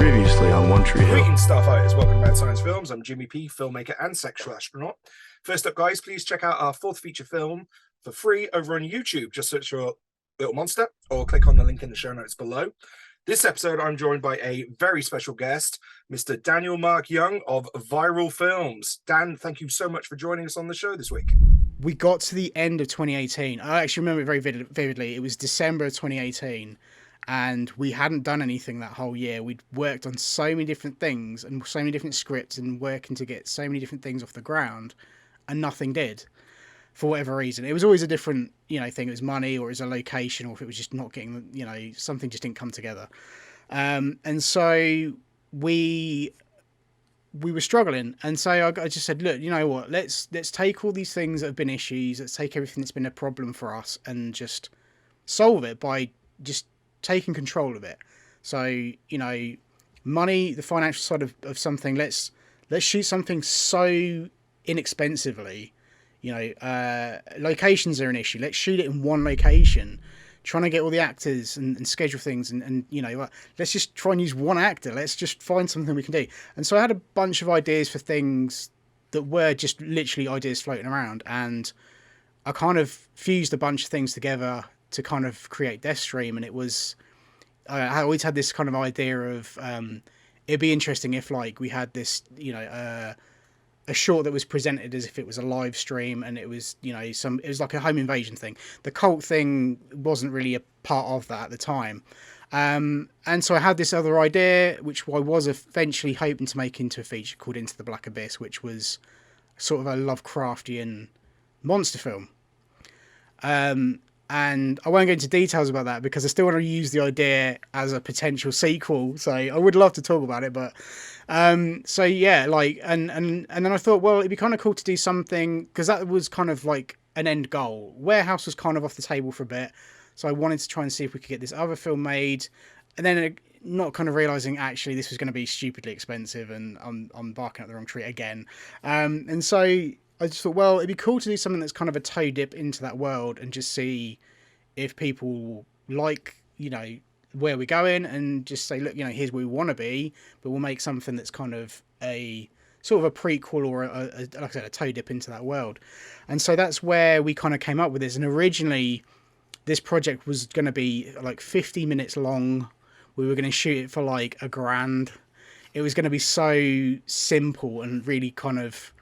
Previously on One Tree Hill. Greetings, Starfighters. Welcome to Mad Science Films. I'm Jimmy P, filmmaker and sexual astronaut. First up, guys, please check out our fourth feature film for free over on YouTube. Just search for Little Monster or click on the link in the show notes below. This episode, I'm joined by a very special guest, Mr. Daniel Mark Young of Viral Films. Dan, thank you so much for joining us on the show this week. We got to the end of 2018. I actually remember it very vividly. It was December of 2018. And we hadn't done anything that whole year. We'd worked on so many different things and so many different scripts and working to get so many different things off the ground, and nothing did for whatever reason. It was always a different, thing. It was money, or it was a location, or if it was just not getting, something just didn't come together. And so we were struggling. And so I just said, look, you know what? Let's take all these things that have been issues. Let's take everything that's been a problem for us and just solve it by just taking control of it. So, money, the financial side of something, let's shoot something so inexpensively. Locations are an issue. Let's shoot it in one location, trying to get all the actors and schedule things and let's just try and use one actor. Let's just find something we can do. And so I had a bunch of ideas for things that were just literally ideas floating around, and I kind of fused a bunch of things together to kind of create Deathstream. And it was, I always had this kind of idea of it'd be interesting if we had this a short that was presented as if it was a live stream, and it was it was like a home invasion thing. The cult thing wasn't really a part of that at the time, and so I had this other idea which I was eventually hoping to make into a feature called Into the Black Abyss, which was sort of a Lovecraftian monster film. And I won't go into details about that because I still want to use the idea as a potential sequel. So I would love to talk about it, but and then I thought, well, it'd be kind of cool to do something, because that was kind of like an end goal. Warehouse was kind of off the table for a bit, so I wanted to try and see if we could get this other film made, and then not kind of realizing actually this was going to be stupidly expensive, and I'm barking up the wrong tree again. And so I just thought, well, it'd be cool to do something that's kind of a toe dip into that world and just see if people like, where we're going, and just say, look, here's where we want to be, but we'll make something that's kind of a sort of a prequel or like I said, a toe dip into that world. And so that's where we kind of came up with this. And originally this project was going to be like 50 minutes long. We were going to shoot it for like $1,000. It was going to be so simple and really kind of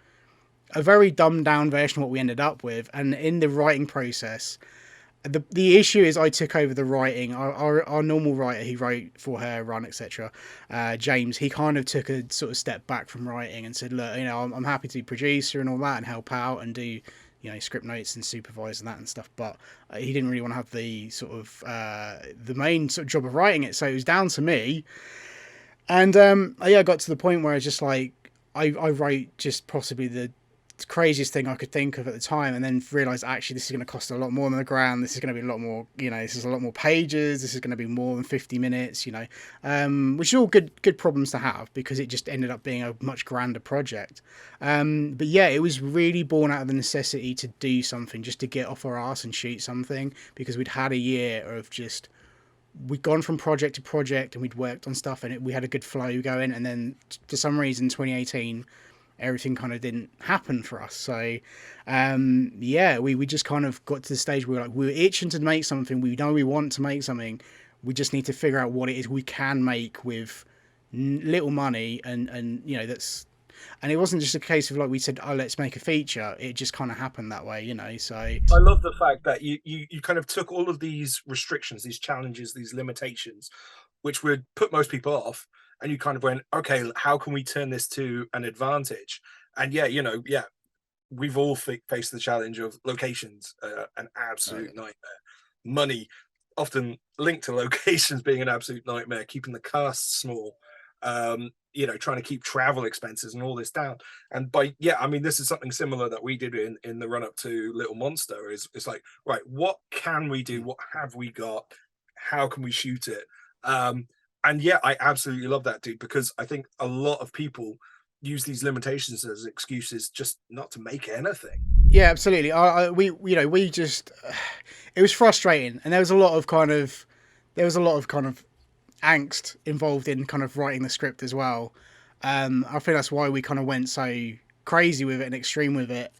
a very dumbed down version of what we ended up with. And in the writing process, the issue is I took over the writing. Our normal writer, he wrote for her run, etc. James, he kind of took a sort of step back from writing and said, look, I'm happy to be producer and all that and help out and do, script notes and supervise and that and stuff. But he didn't really want to have the sort of the main sort of job of writing it. So it was down to me. And I got to the point where I was just like, I wrote just possibly the craziest thing I could think of at the time, and then realized actually this is going to cost a lot more than $1,000. This is going to be a lot more, this is a lot more pages. This is going to be more than 50 minutes, which is all good problems to have, because it just ended up being a much grander project. But yeah, it was really born out of the necessity to do something, just to get off our arse and shoot something, because we'd had a year of we'd gone from project to project and we'd worked on stuff, and we had a good flow going, and then for some reason 2018 everything kind of didn't happen for us. So we just kind of got to the stage where we were itching to make something. We know we want to make something. We just need to figure out what it is we can make with little money, and that's, and it wasn't just a case of we said, oh, let's make a feature. It just kind of happened that way, so I love the fact that you kind of took all of these restrictions, these challenges, these limitations, which would put most people off, and you kind of went, okay, how can we turn this to an advantage? And we've all faced the challenge of locations, an absolute nightmare. Money, often linked to locations being an absolute nightmare. Keeping the cast small, trying to keep travel expenses and all this down. And this is something similar that we did in the run up to Little Monster. It's like, right, what can we do? What have we got? How can we shoot it? I absolutely love that, dude, because I think a lot of people use these limitations as excuses just not to make anything. Yeah, absolutely. We just, it was frustrating, and there was a lot of kind of angst involved in kind of writing the script as well. I think that's why we kind of went so crazy with it and extreme with it.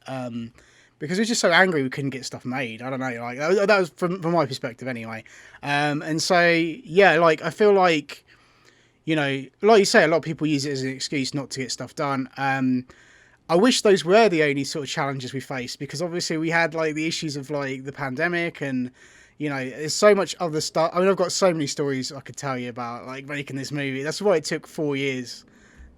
Because we were just so angry we couldn't get stuff made. I don't know, like that was from my perspective anyway. And so yeah, like I feel like, you know, like you say, a lot of people use it as an excuse not to get stuff done. I wish those were the only sort of challenges we faced, because obviously we had like the issues of like the pandemic and, you know, there's so much other stuff. I mean, I've got so many stories I could tell you about like making this movie. That's why it took 4 years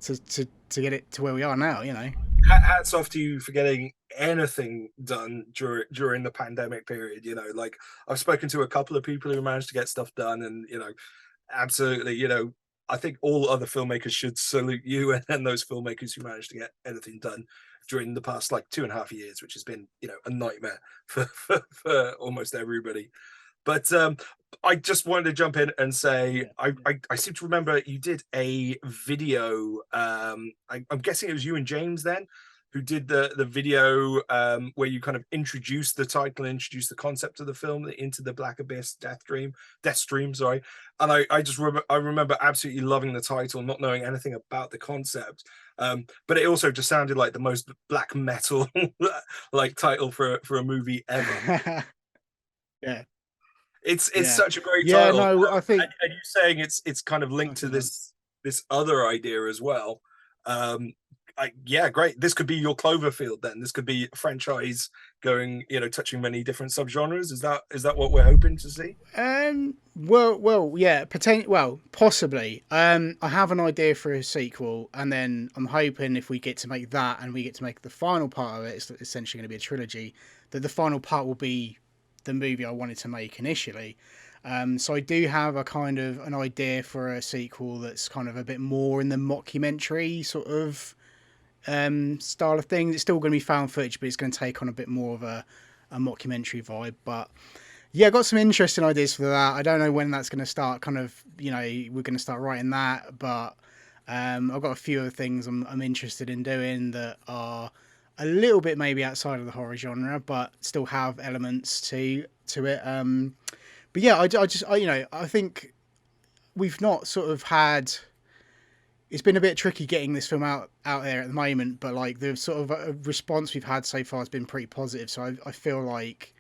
to get it to where we are now, you know. Hats off to you for getting anything done during the pandemic period. You know, like I've spoken to a couple of people who managed to get stuff done, and you know, absolutely, you know, I think all other filmmakers should salute you and those filmmakers who managed to get anything done during the past like 2.5 years, which has been, you know, a nightmare for almost everybody. But I just wanted to jump in and say I seem to remember you did a video. I'm guessing it was you and James then who did the video where you kind of introduced the title, introduced the concept of the film, Into the Black Abyss, Death Stream, sorry. And I remember absolutely loving the title, not knowing anything about the concept. But it also just sounded like the most black metal like title for a movie ever. Yeah. It's Yeah. such a great Yeah, title. no, I think And you saying it's kind of I linked to think that's this other idea as well. Yeah, great. This could be your Cloverfield then. This could be a franchise going, you know, touching many different subgenres. Is that what we're hoping to see? yeah, possibly. I have an idea for a sequel, and then I'm hoping if we get to make that and we get to make the final part of it, it's essentially going to be a trilogy, that the final part will be the movie I wanted to make initially. So I do have a kind of an idea for a sequel that's kind of a bit more in the mockumentary sort of style of things. It's still going to be found footage, but it's going to take on a bit more of a mockumentary vibe. But yeah, I got some interesting ideas for that. I don't know when that's going to start. Kind of, you know, we're going to start writing that, but I've got a few other things I'm interested in doing that are a little bit maybe outside of the horror genre, but still have elements to it. But yeah, I think we've not sort of had. It's been a bit tricky getting this film out there at the moment, but like the sort of response we've had so far has been pretty positive. So I feel like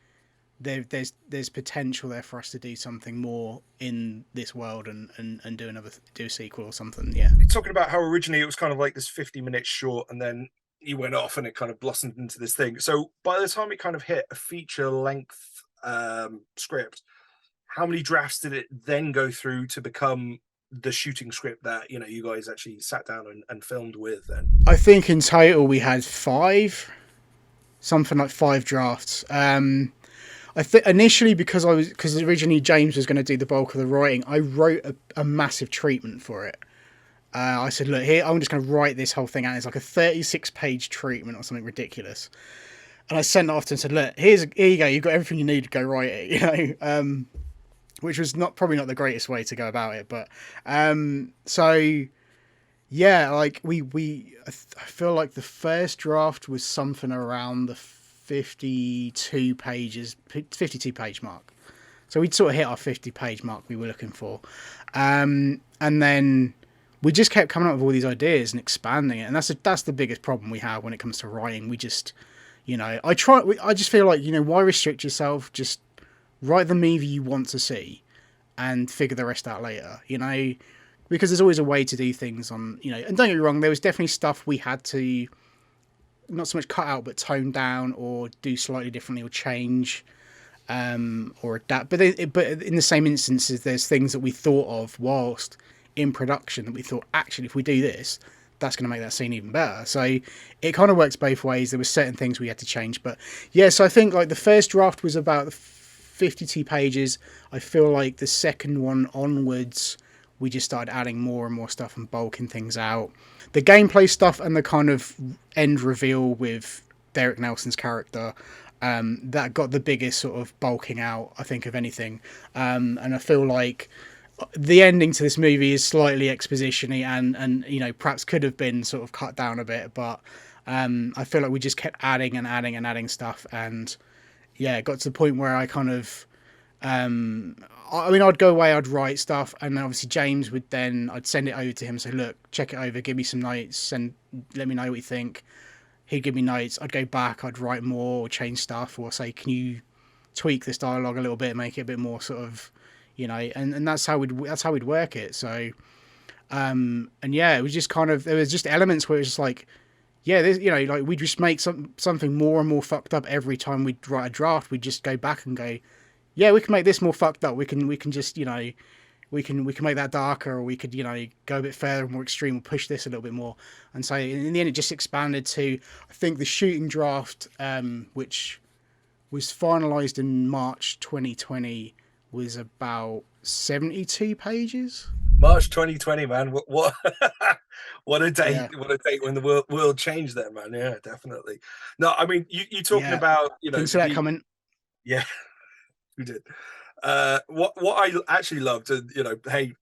there's potential there for us to do something more in this world and do a sequel or something. Yeah. You're talking about how originally it was kind of like this 50-minute short, and then you went off and it kind of blossomed into this thing. So by the time it kind of hit a feature length script, how many drafts did it then go through to become the shooting script that, you know, you guys actually sat down and filmed with then? I think in total we had something like five drafts. I think initially because originally James was going to do the bulk of the writing, I wrote a massive treatment for it. I said, look, here, I'm just going to write this whole thing out. It's like a 36-page treatment or something ridiculous. And I sent it off to him and said, look, here you go. You've got everything you need to go write it, you know, which was probably not the greatest way to go about it. But so, yeah, like I feel like the first draft was something around the 52 page mark. So we'd sort of hit our 50-page mark we were looking for. And then we just kept coming up with all these ideas and expanding it. And that's the biggest problem we have when it comes to writing. We just, you know, I just feel like, you know, why restrict yourself? Just write the movie you want to see and figure the rest out later, you know, because there's always a way to do things on, you know, and don't get me wrong, there was definitely stuff we had to not so much cut out, but tone down or do slightly differently or change or adapt. But in the same instances, there's things that we thought of whilst in production that we thought, actually, if we do this, that's going to make that scene even better. So it kind of works both ways. There were certain things we had to change, but yeah, so I think like the first draft was about 52 pages. I feel like the second one onwards, we just started adding more and more stuff and bulking things out. The gameplay stuff and the kind of end reveal with Derek Nelson's character, that got the biggest sort of bulking out, I think, of anything. And I feel like the ending to this movie is slightly exposition-y and you know, perhaps could have been sort of cut down a bit, but I feel like we just kept adding and adding and adding stuff, and yeah, it got to the point where I kind of um I mean, I'd go away, I'd write stuff, and then obviously James would then, I'd send it over to him, say, look, check it over, give me some notes, and let me know what you think. He'd give me notes. I'd go back, I'd write more, or change stuff, or say, can you tweak this dialogue a little bit, make it a bit more sort of, and that's how we'd work it. So, and yeah, it was just kind of, there was just elements where it was just like, yeah, there's, like we'd just make something more and more fucked up every time we'd write a draft. We'd just go back and go, yeah, we can make this more fucked up. We can just, we can make that darker, or we could, go a bit further, more extreme, or push this a little bit more. And so in the end, it just expanded to, I think, the shooting draft, which was finalised in March 2020, was about 72 pages. March 2020, man. What what a date! Yeah, What a date when the world changed there, man. Yeah, definitely. No, I mean, you talking yeah. about, Didn't see that coming. yeah, we did. What I actually loved, and hey,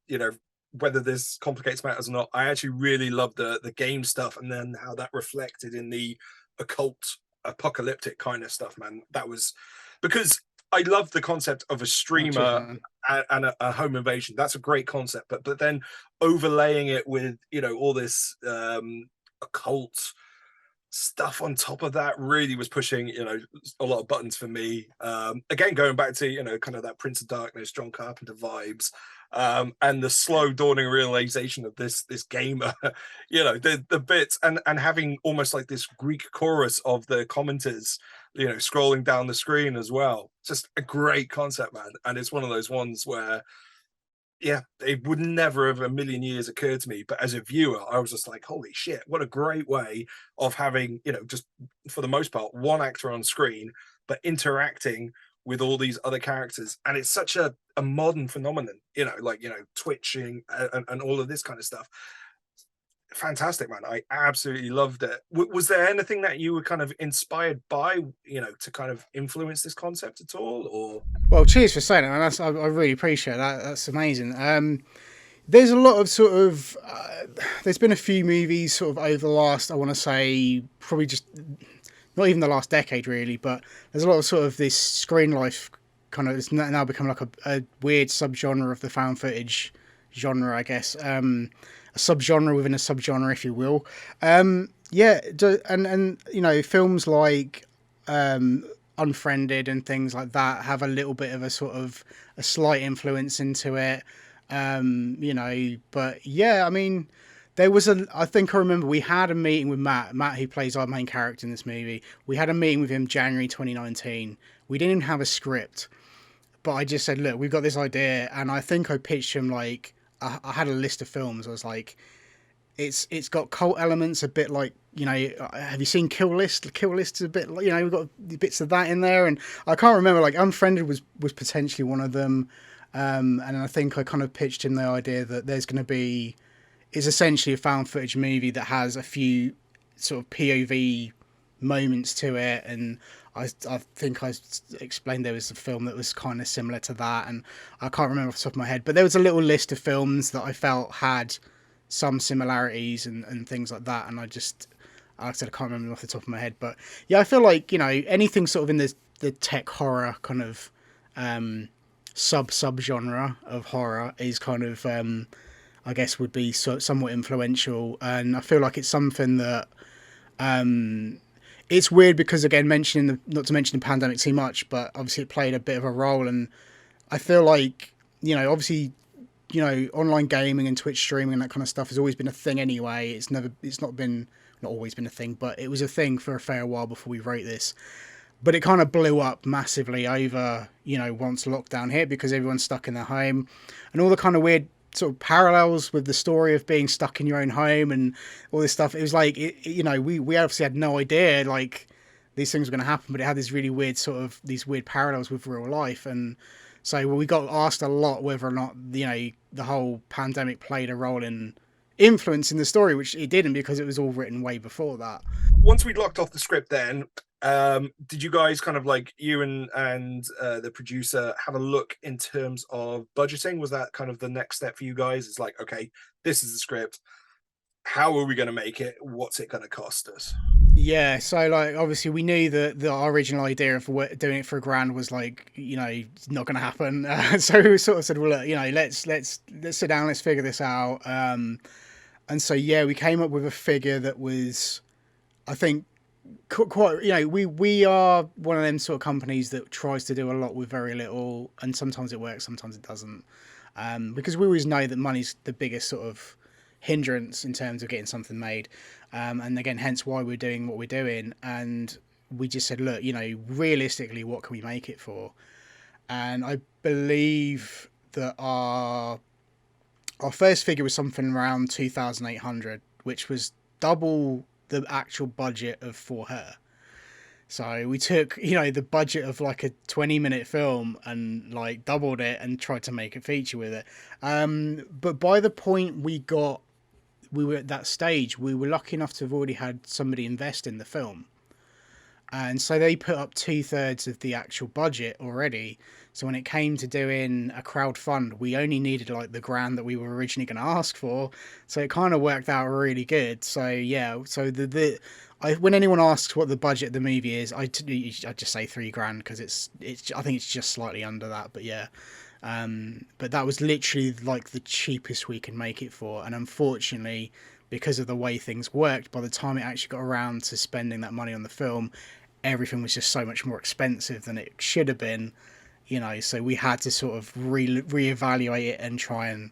whether this complicates matters or not, I actually really loved the game stuff, and then how that reflected in the occult, apocalyptic kind of stuff, man. That was because I love the concept of a Oh, cheers, streamer man. and a home invasion. That's a great concept, but then overlaying it with all this occult stuff on top of that really was pushing a lot of buttons for me. Again, going back to kind of that Prince of Darkness, John Carpenter vibes, and the slow dawning realization of this gamer, the bits, and having almost like this Greek chorus of the commenters scrolling down the screen as well. Just a great concept, man. And it's one of those ones where, yeah, it would never have a million years occurred to me. But as a viewer, I was just like, holy shit, what a great way of having, just for the most part, one actor on screen, but interacting with all these other characters. And it's such a modern phenomenon, like, twitching and all of this kind of stuff. Fantastic, man. I absolutely loved it. Was there anything that you were kind of inspired by, to kind of influence this concept at all? Or Well, cheers for saying it, man. I really appreciate that. That's amazing. There's a lot of sort of, there's been a few movies sort of over the last, I want to say, probably just not even the last decade really, but there's a lot of sort of this screen life kind of, it's now become like a weird subgenre of the found footage genre, I guess. A subgenre within a subgenre, if you will. Yeah, and films like Unfriended and things like that have a little bit of a sort of a slight influence into it. But yeah, I mean, I think I remember we had a meeting with Matt, who plays our main character in this movie. We had a meeting with him January 2019. We didn't even have a script, but I just said, look, we've got this idea. And I think I pitched him like, I had a list of films. I was like, it's got cult elements, a bit like, have you seen Kill List? Kill List is a bit, we've got bits of that in there. And I can't remember, like Unfriended was potentially one of them. And I think I kind of pitched him the idea that there's going to be, it's essentially a found footage movie that has a few sort of POV moments to it. And I think I explained there was a film that was kind of similar to that. And I can't remember off the top of my head, but there was a little list of films that I felt had some similarities and things like that. And like I said, I can't remember off the top of my head, but yeah, I feel like, anything sort of in the tech horror kind of, sub genre of horror is kind of, I guess would be somewhat influential. And I feel like it's something that, it's weird because, again, not to mention the pandemic too much, but obviously it played a bit of a role. And I feel like, obviously, online gaming and Twitch streaming and that kind of stuff has always been a thing anyway. It's not always been a thing, but it was a thing for a fair while before we wrote this. But it kind of blew up massively over, once lockdown hit, because everyone's stuck in their home, and all the kind of weird sort of parallels with the story of being stuck in your own home and all this stuff. It was like, we obviously had no idea like these things were going to happen, but it had these really weird these weird parallels with real life. And so we got asked a lot whether or not, the whole pandemic played a role in influencing the story, which it didn't, because it was all written way before that. once we'd locked off the script, then did you guys kind of like you and the producer have a look in terms of budgeting? Was that kind of the next step for you guys? It's like, okay, this is the script. how are we going to make it? What's it going to cost us? Yeah, so like obviously we knew that our original idea of doing it for £1,000 was like, you know, not going to happen. So we sort of said, well, look, you know, let's sit down, let's figure this out. And so yeah, we came up with a figure that was, I think, quite, you know, we are one of them sort of companies that tries to do a lot with very little, and sometimes it works, sometimes it doesn't, because we always know that money's the biggest sort of hindrance in terms of getting something made, and again, hence why we're doing what we're doing. And we just said, look, you know, realistically, what can we make it for? And I believe that our first figure was something around 2,800, which was double the actual budget of For Her. So we took, you know, the budget of like a 20-minute film and like doubled it and tried to make a feature with it. But by the point we were at that stage, we were lucky enough to have already had somebody invest in the film. And so they put up 2/3 of the actual budget already. So when it came to doing a crowd fund, we only needed like the grand that we were originally going to ask for. So it kind of worked out really good. So yeah, so when anyone asks what the budget of the movie is, I just say £3,000 because it's I think it's just slightly under that. But yeah, but that was literally like the cheapest we can make it for. And unfortunately, because of the way things worked, by the time it actually got around to spending that money on the film, everything was just so much more expensive than it should have been, you know. So we had to sort of reevaluate it and try and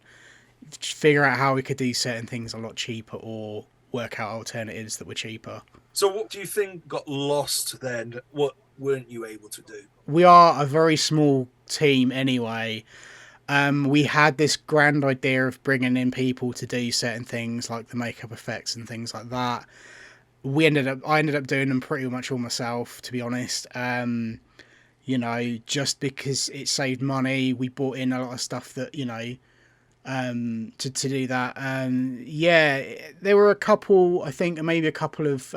figure out how we could do certain things a lot cheaper or work out alternatives that were cheaper. So what do you think got lost then? What weren't you able to do? We are a very small team anyway. We had this grand idea of bringing in people to do certain things like the makeup effects and things like that. I ended up doing them pretty much all myself, to be honest. You know, just because it saved money, we bought in a lot of stuff that, you know, to do that. Yeah, there were a couple, I think maybe a couple of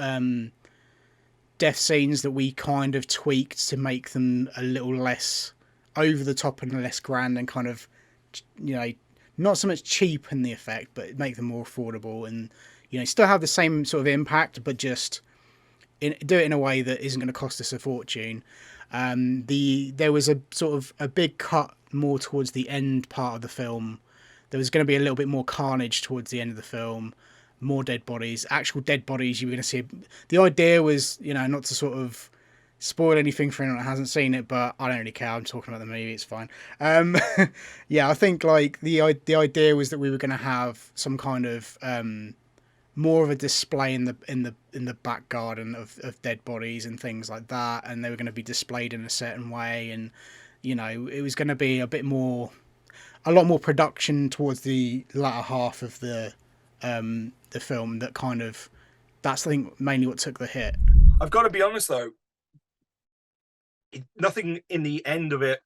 death scenes that we kind of tweaked to make them a little less over the top and less grand, and kind of, you know, not so much cheapen the effect, but make them more affordable, and, you know, still have the same sort of impact, but just do it in a way that isn't going to cost us a fortune. There was a sort of a big cut more towards the end part of the film. There was going to be a little bit more carnage towards the end of the film, more dead bodies, actual dead bodies. You were going to see. The idea was, you know, not to sort of spoil anything for anyone that hasn't seen it, but I don't really care. I'm talking about the movie; it's fine. Yeah, I think like the idea was that we were going to have some kind of more of a display in the back garden of dead bodies and things like that, and they were going to be displayed in a certain way, and, you know, it was going to be a lot more production towards the latter half of the film. That kind of, that's, I think, mainly what took the hit. I've got to be honest though, nothing in the end of it,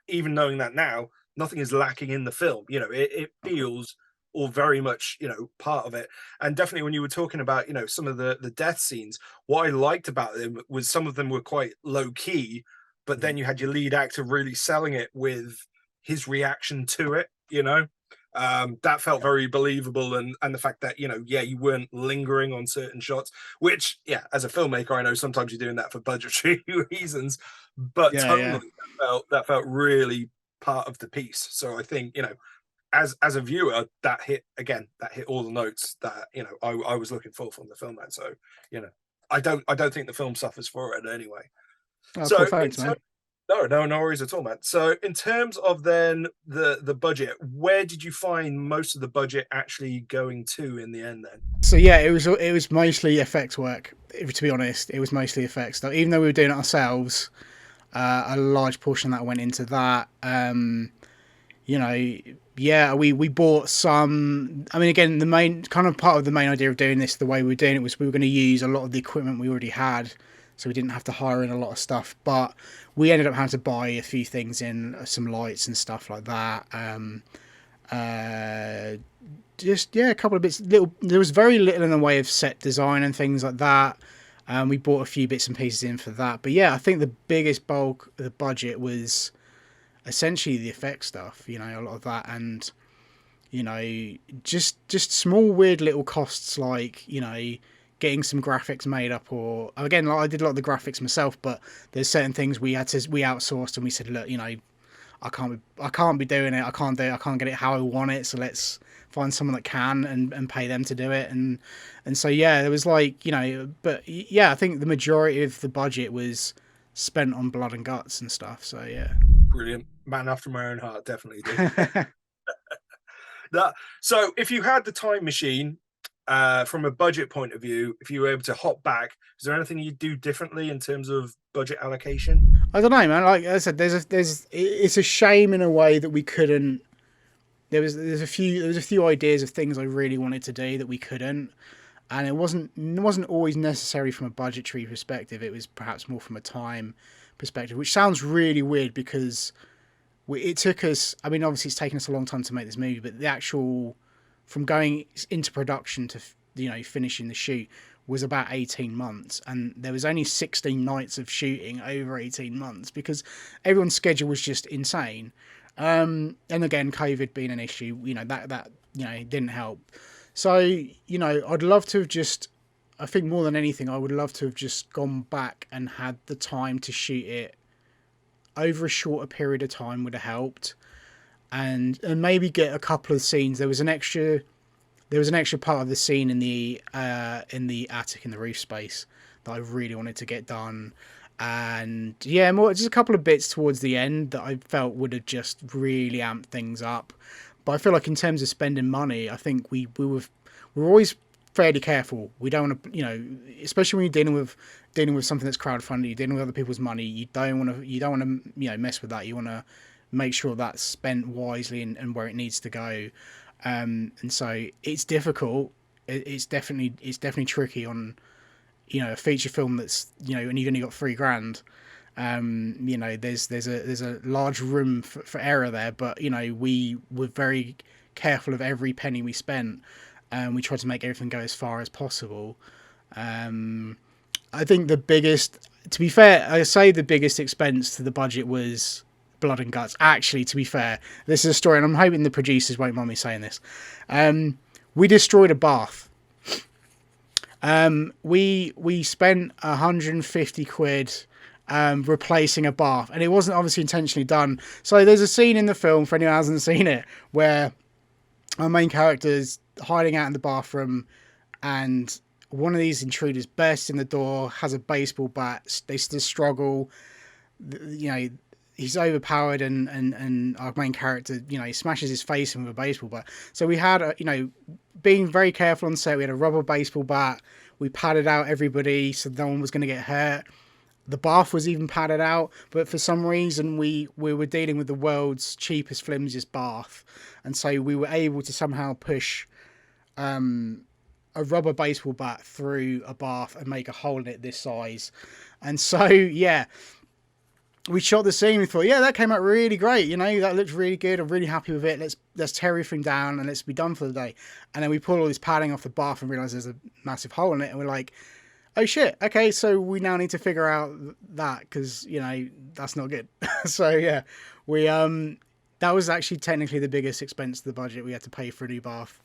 even knowing that now, nothing is lacking in the film. You know, it feels all very much, you know, part of it. And definitely when you were talking about, you know, some of the death scenes, what I liked about them was some of them were quite low key, but then you had your lead actor really selling it with his reaction to it, you know. That felt very believable, and the fact that, you know, yeah, you weren't lingering on certain shots, which, yeah, as a filmmaker, I know sometimes you're doing that for budgetary reasons, but Yeah, yeah. tonally that felt really part of the piece. So I think, you know, as a viewer, that hit all the notes that, you know, I was looking for from the film. And so, you know, I don't think the film suffers for it anyway. Oh, So cool. Thanks, man. no worries at all, man. So in terms of then the budget, where did you find most of the budget actually going to in the end then? So yeah, it was mostly effects work. To be honest, it was mostly effects. Even though we were doing it ourselves, a large portion of that went into that. You know, yeah, we bought some. I mean, again, the main kind of part of the main idea of doing this the way we were doing it was we were going to use a lot of the equipment we already had, so we didn't have to hire in a lot of stuff. But we ended up having to buy a few things in, some lights and stuff like that. Just, yeah, a couple of bits. There was very little in the way of set design and things like that. We bought a few bits and pieces in for that. But yeah, I think the biggest bulk of the budget was essentially the effects stuff, you know, a lot of that. And you know, just small weird little costs like, you know, getting some graphics made up, or again, like I did a lot of the graphics myself, but there's certain things we outsourced, and we said, look, you know, I can't be doing it. I can't do it. I can't get it how I want it. So let's find someone that can, and pay them to do it. And so yeah, there was like, you know, but yeah, I think the majority of the budget was spent on blood and guts and stuff. So yeah. Brilliant. Man after my own heart, definitely do. That, so if you had the time machine, from a budget point of view, if you were able to hop back, is there anything you'd do differently in terms of budget allocation? I don't know, man. Like I said, it's a shame in a way that we couldn't. There was a few ideas of things I really wanted to do that we couldn't, and it wasn't always necessary from a budgetary perspective. It was perhaps more from a time perspective, which sounds really weird because it took us. I mean, obviously, it's taken us a long time to make this movie, but the actual from going into production to, you know, finishing the shoot was about 18 months, and there was only 16 nights of shooting over 18 months because everyone's schedule was just insane. And again, COVID being an issue, you know, that you know, didn't help. So, you know, I'd love to have just, I think more than anything, I would love to have just gone back and had the time to shoot it over a shorter period of time would have helped, and maybe get a couple of scenes. There was an extra part of the scene in the attic, in the roof space, that I really wanted to get done. And yeah, more just a couple of bits towards the end that I felt would have just really amped things up. But I feel like in terms of spending money, I think we're always fairly careful. We don't want to, you know, especially when you're dealing with something that's crowdfunded, you're dealing with other people's money. You don't want to, you know, mess with that. You want to make sure that's spent wisely and where it needs to go. And so it's difficult. It's definitely tricky on, you know, a feature film that's, you know, and you've only got $3,000. You know, there's a large room for error there, but you know, we were very careful of every penny we spent, and we tried to make everything go as far as possible. I think to be fair, I say the biggest expense to the budget was blood and guts. Actually, to be fair, this is a story, and I'm hoping the producers won't mind me saying this. We destroyed a bath. We spent 150 quid replacing a bath, and it wasn't obviously intentionally done. So there's a scene in the film, for anyone who hasn't seen it, where our main character's hiding out in the bathroom, and one of these intruders bursts in the door, has a baseball bat. They still struggle. You know, he's overpowered, and our main character, you know, he smashes his face in with a baseball bat. So we had, you know, being very careful on set, we had a rubber baseball bat. We padded out everybody so no one was going to get hurt. The bath was even padded out, but for some reason we were dealing with the world's cheapest, flimsiest bath, and so we were able to somehow push a rubber baseball bat through a bath and make a hole in it this size. And so yeah, we shot the scene. We thought, yeah, that came out really great. You know, that looks really good. I'm really happy with it. Let's tear everything down and let's be done for the day. And then we pull all this padding off the bath and realize there's a massive hole in it. And we're like, oh shit. Okay, so we now need to figure out that, because you know that's not good. So yeah, we that was actually technically the biggest expense of the budget. We had to pay for a new bath.